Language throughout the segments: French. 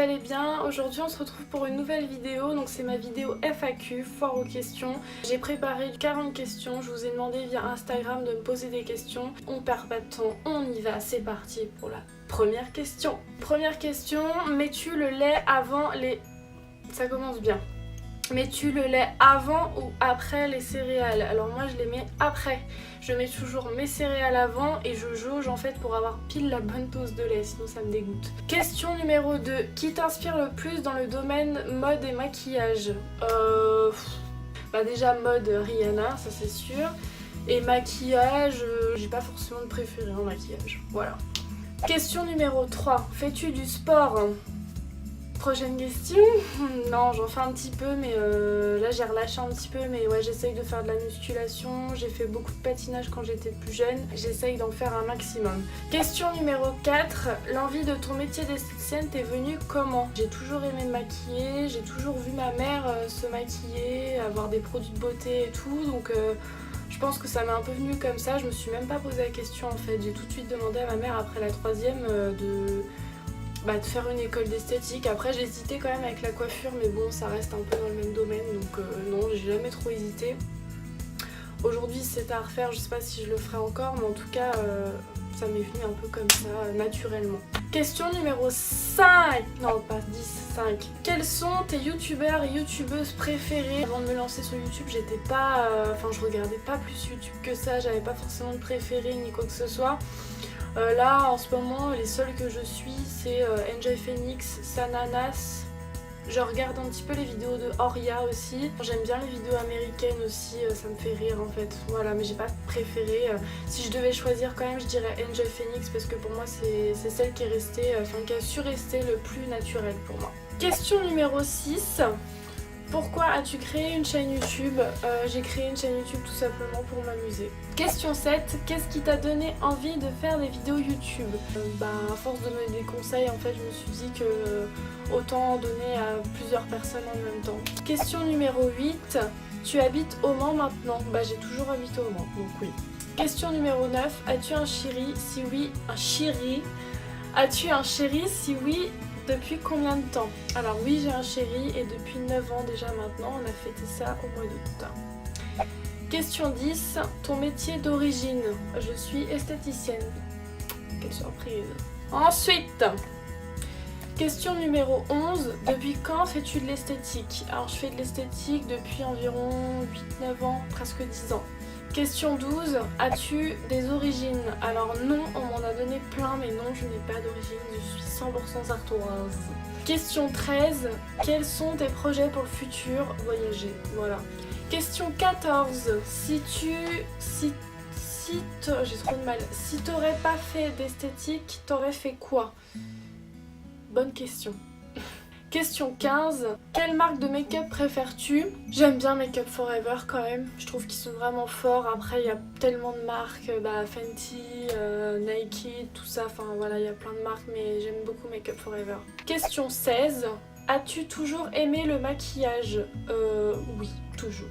allez bien. Aujourd'hui on se retrouve pour une nouvelle vidéo, donc c'est ma vidéo FAQ, foire aux questions. J'ai préparé 40 questions, je vous ai demandé via Instagram de me poser des questions. On perd pas de temps, on y va, c'est parti pour la première question. Première question, mets-tu le lait avant les... Ça commence bien. Mets-tu le lait avant ou après les céréales? Alors moi je les mets après. Je mets toujours mes céréales avant et je jauge en fait pour avoir pile la bonne dose de lait, sinon ça me dégoûte. Question numéro 2. Qui t'inspire le plus dans le domaine mode et maquillage? Bah déjà mode Rihanna, ça c'est sûr. Et maquillage, j'ai pas forcément de préféré en maquillage. Voilà. Question numéro 3. Fais-tu du sport? Prochaine question. Non, j'en fais un petit peu, mais là j'ai relâché un petit peu, mais ouais, j'essaye de faire de la musculation. J'ai fait beaucoup de patinage quand j'étais plus jeune. J'essaye d'en faire un maximum. Question numéro 4. L'envie de ton métier d'esthéticienne t'est venue comment? J'ai toujours aimé me maquiller, j'ai toujours vu ma mère se maquiller, avoir des produits de beauté et tout, donc je pense que ça m'est un peu venu comme ça. Je me suis même pas posé la question en fait. J'ai tout de suite demandé à ma mère après la troisième de faire une école d'esthétique. Après j'ai hésité quand même avec la coiffure, mais bon ça reste un peu dans le même domaine, donc non, j'ai jamais trop hésité. Aujourd'hui c'est à refaire, je sais pas si je le ferai encore, mais en tout cas ça m'est venu un peu comme ça, naturellement. Question numéro 5, non pas 10, 5. Quels sont tes youtubeurs et youtubeuses préférés? Avant de me lancer sur YouTube, j'étais pas, je regardais pas plus YouTube que ça, j'avais pas forcément de préféré ni quoi que ce soit. Là en ce moment les seuls que je suis c'est Enjoy Phoenix, Sananas. Je regarde un petit peu les vidéos de Oria aussi. J'aime bien les vidéos américaines aussi, ça me fait rire en fait. Voilà, mais j'ai pas préféré. Si je devais choisir quand même, je dirais Enjoy Phoenix parce que pour moi c'est celle qui est restée, qui a su rester le plus naturel pour moi. Question numéro 6. Pourquoi as-tu créé une chaîne YouTube? J'ai créé une chaîne YouTube tout simplement pour m'amuser. Question 7. Qu'est-ce qui t'a donné envie de faire des vidéos YouTube? À force de me donner des conseils, en fait, je me suis dit que autant donner à plusieurs personnes en même temps. Question numéro 8. Tu habites au Mans maintenant? J'ai toujours habité au Mans, donc oui. Question numéro 9. As-tu un chéri? Si oui, un chéri. As-tu un chéri? Si oui, depuis combien de temps? Alors oui, j'ai un chéri et depuis 9 ans déjà maintenant, on a fêté ça au mois d'août. Question 10. Ton métier d'origine? Je suis esthéticienne. Quelle surprise. Ensuite, question numéro 11. Depuis quand fais-tu de l'esthétique? Alors je fais de l'esthétique depuis environ 8-9 ans, presque 10 ans. Question 12. As-tu des origines? Alors non, on m'en a donné plein, mais non, je n'ai pas d'origine, je suis 100% artoise. Question 13. Quels sont tes projets pour le futur? Voyager, voilà. Question 14. J'ai trop de mal. Si t'aurais pas fait d'esthétique, t'aurais fait quoi? Bonne question. Question 15. Quelle marque de make-up préfères-tu? J'aime bien Make Up Forever quand même. Je trouve qu'ils sont vraiment forts. Après, il y a tellement de marques. Fenty, Nike, tout ça. Enfin voilà, il y a plein de marques, mais j'aime beaucoup Make Up Forever. Question 16. As-tu toujours aimé le maquillage? Oui, toujours.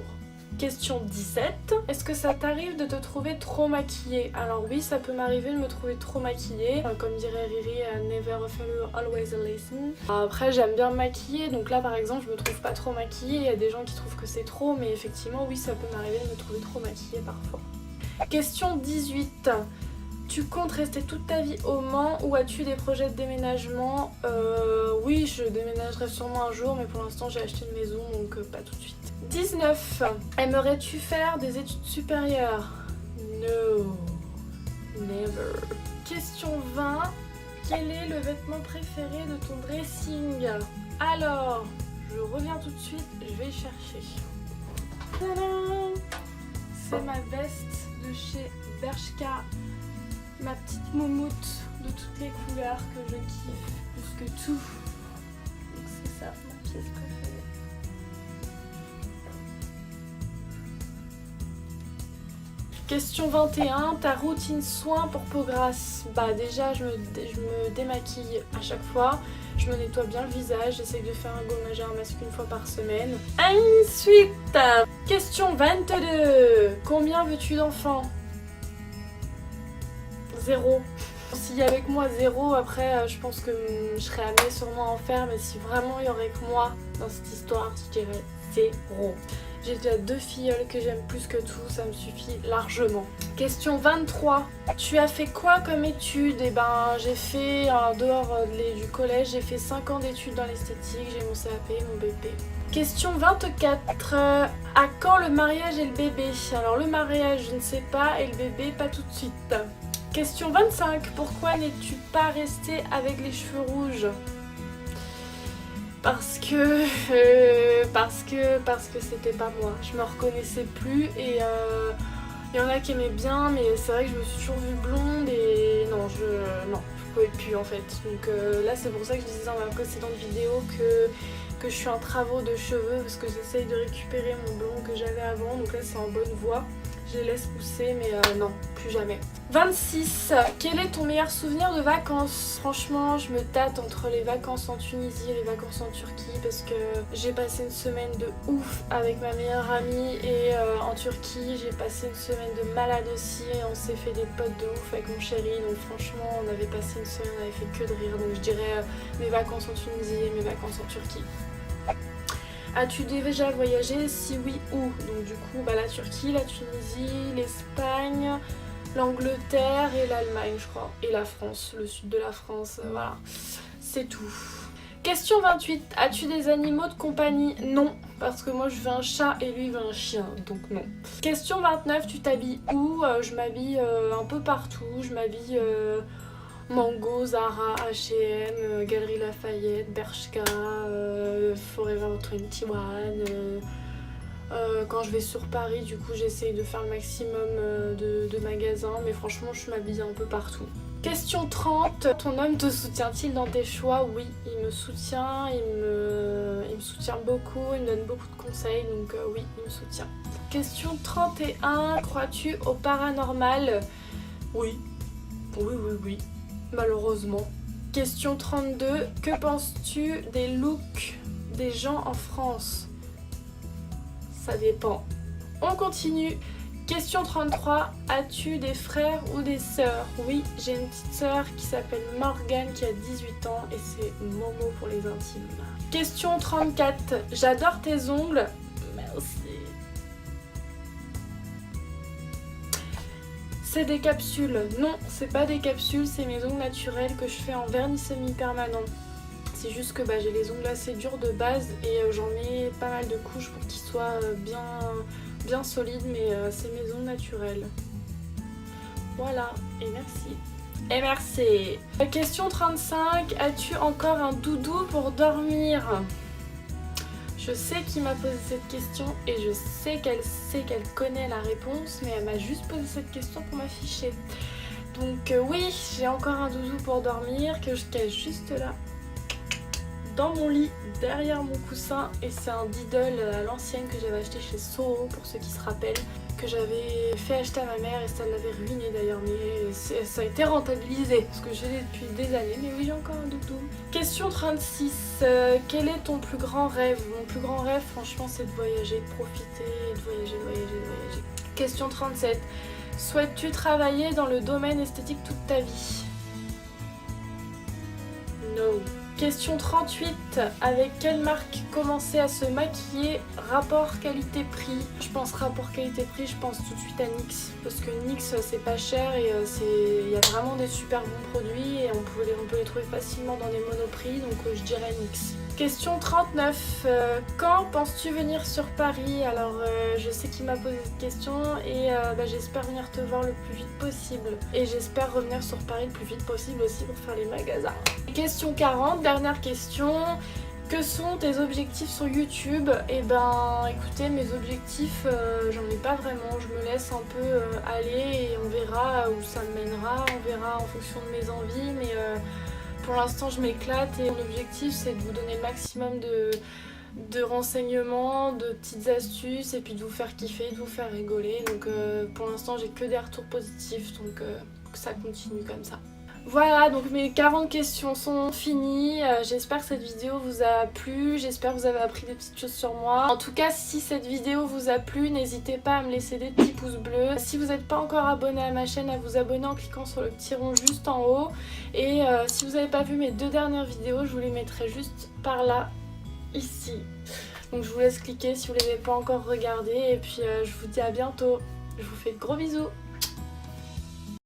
Question 17. Est-ce que ça t'arrive de te trouver trop maquillée? Alors oui, ça peut m'arriver de me trouver trop maquillée. Comme dirait Riri, never a failure, always a lesson. Après, j'aime bien me maquiller, donc là par exemple, je me trouve pas trop maquillée. Il y a des gens qui trouvent que c'est trop, mais effectivement, oui, ça peut m'arriver de me trouver trop maquillée parfois. Question 18. Tu comptes rester toute ta vie au Mans ou as-tu des projets de déménagement? Oui, je déménagerai sûrement un jour, mais pour l'instant j'ai acheté une maison, donc pas tout de suite. 19. Aimerais-tu faire des études supérieures? No, never. Question 20. Quel est le vêtement préféré de ton dressing? Alors, je reviens tout de suite, je vais chercher. Tadam! C'est ma veste de chez Bershka. Ma petite moumoute de toutes les couleurs que je kiffe plus que tout. Donc c'est ça, ma pièce préférée. Question 21, ta routine soin pour peau grasse? Déjà je me démaquille à chaque fois, je me nettoie bien le visage, j'essaye de faire un gommage à un masque une fois par semaine. Ensuite, question 22, combien veux-tu d'enfants? 0. S'il y a avec moi 0, après je pense que je serais amenée sûrement à en faire, mais si vraiment il y aurait que moi dans cette histoire, je dirais 0. J'ai déjà 2 filleuls que j'aime plus que tout, ça me suffit largement. Question 23. Tu as fait quoi comme études? Eh ben j'ai fait, en dehors du collège, j'ai fait 5 ans d'études dans l'esthétique, j'ai mon CAP, mon BP. Question 24. À quand le mariage et le bébé? Alors le mariage, je ne sais pas, et le bébé, pas tout de suite. Question 25. Pourquoi n'es-tu pas restée avec les cheveux rouges? Parce que c'était pas moi. Je me reconnaissais plus et il y en a qui aimaient bien, mais c'est vrai que je me suis toujours vue blonde et non, je pouvais plus en fait. Donc là, c'est pour ça que je disais dans ma précédente vidéo que je suis en travaux de cheveux parce que j'essaye de récupérer mon blond que j'avais avant. Donc là, c'est en bonne voie. Je les laisse pousser, mais non, plus jamais. 26. Quel est ton meilleur souvenir de vacances? Franchement, je me tâte entre les vacances en Tunisie et les vacances en Turquie parce que j'ai passé une semaine de ouf avec ma meilleure amie et en Turquie, j'ai passé une semaine de malade aussi et on s'est fait des potes de ouf avec mon chéri. Donc franchement, on avait passé une semaine, on avait fait que de rire. Donc je dirais mes vacances en Tunisie et mes vacances en Turquie. As-tu déjà voyagé? Si oui, où? Donc du coup, la Turquie, la Tunisie, l'Espagne, l'Angleterre et l'Allemagne, je crois. Et la France, le sud de la France, voilà. C'est tout. Question 28. As-tu des animaux de compagnie? Non, parce que moi je veux un chat et lui il veut un chien, donc non. Question 29. Tu t'habilles où? Je m'habille un peu partout. Je m'habille... Mango, Zara, H&M, Galeries Lafayette, Bershka, Forever 21. Quand je vais sur Paris, du coup, j'essaye de faire le maximum de magasins, mais franchement, je m'habille un peu partout. Question 30. Ton homme te soutient-il dans tes choix? Oui, il me soutient, il me soutient beaucoup, il me donne beaucoup de conseils, donc oui, il me soutient. Question 31. Crois-tu au paranormal? Oui. Oui. Malheureusement. Question 32. Que penses-tu des looks des gens en France? Ça dépend. On continue. Question 33. As-tu des frères ou des sœurs? Oui, j'ai une petite sœur qui s'appelle Morgane qui a 18 ans et c'est Momo pour les intimes. Question 34. J'adore tes ongles. Merci. C'est des capsules. Non, c'est pas des capsules, c'est mes ongles naturels que je fais en vernis semi-permanent. C'est juste que j'ai les ongles assez durs de base et j'en mets pas mal de couches pour qu'ils soient bien solides, mais c'est mes ongles naturels. Voilà, et merci. Et merci. Question 35. As-tu encore un doudou pour dormir? Je sais qui m'a posé cette question et je sais qu'elle connaît la réponse, mais elle m'a juste posé cette question pour m'afficher. Donc oui, j'ai encore un doudou pour dormir que je cache juste là, dans mon lit, derrière mon coussin. Et c'est un Diddle à l'ancienne que j'avais acheté chez Soho, pour ceux qui se rappellent, que j'avais fait acheter à ma mère et ça l'avait ruiné d'ailleurs, mais ça a été rentabilisé parce que je l'ai depuis des années. Mais oui, j'ai encore un doudou. Question 36. Quel est ton plus grand rêve? Mon plus grand rêve, franchement, c'est de voyager, de profiter, de voyager. Question 37. Souhaites-tu travailler dans le domaine esthétique toute ta vie? No. Question 38. Avec quelle marque commencer à se maquiller? Rapport qualité-prix. Je pense rapport qualité-prix, je pense tout de suite à NYX. Parce que NYX c'est pas cher et il y a vraiment des super bons produits et on peut les trouver facilement dans des monoprix, donc je dirais NYX. Question 39. Quand penses-tu venir sur Paris? Alors je sais qui m'a posé cette question et j'espère venir te voir le plus vite possible. Et j'espère revenir sur Paris le plus vite possible aussi pour faire les magasins. Question 40, dernière question. Que sont tes objectifs sur YouTube? Eh ben écoutez, mes objectifs, j'en ai pas vraiment. Je me laisse un peu aller et on verra où ça me mènera. On verra en fonction de mes envies, mais pour l'instant je m'éclate et mon objectif c'est de vous donner le maximum de renseignements, de petites astuces et puis de vous faire kiffer, de vous faire rigoler. Donc pour l'instant j'ai que des retours positifs, donc que ça continue comme ça. Voilà, donc mes 40 questions sont finies. J'espère que cette vidéo vous a plu, j'espère que vous avez appris des petites choses sur moi. En tout cas, si cette vidéo vous a plu, n'hésitez pas à me laisser des petits pouces bleus. Si vous n'êtes pas encore abonné à ma chaîne, à vous abonner en cliquant sur le petit rond juste en haut. Et si vous n'avez pas vu mes 2 dernières vidéos, je vous les mettrai juste par là, ici. Donc je vous laisse cliquer si vous ne l'avez pas encore regardé. Et puis je vous dis à bientôt. Je vous fais de gros bisous.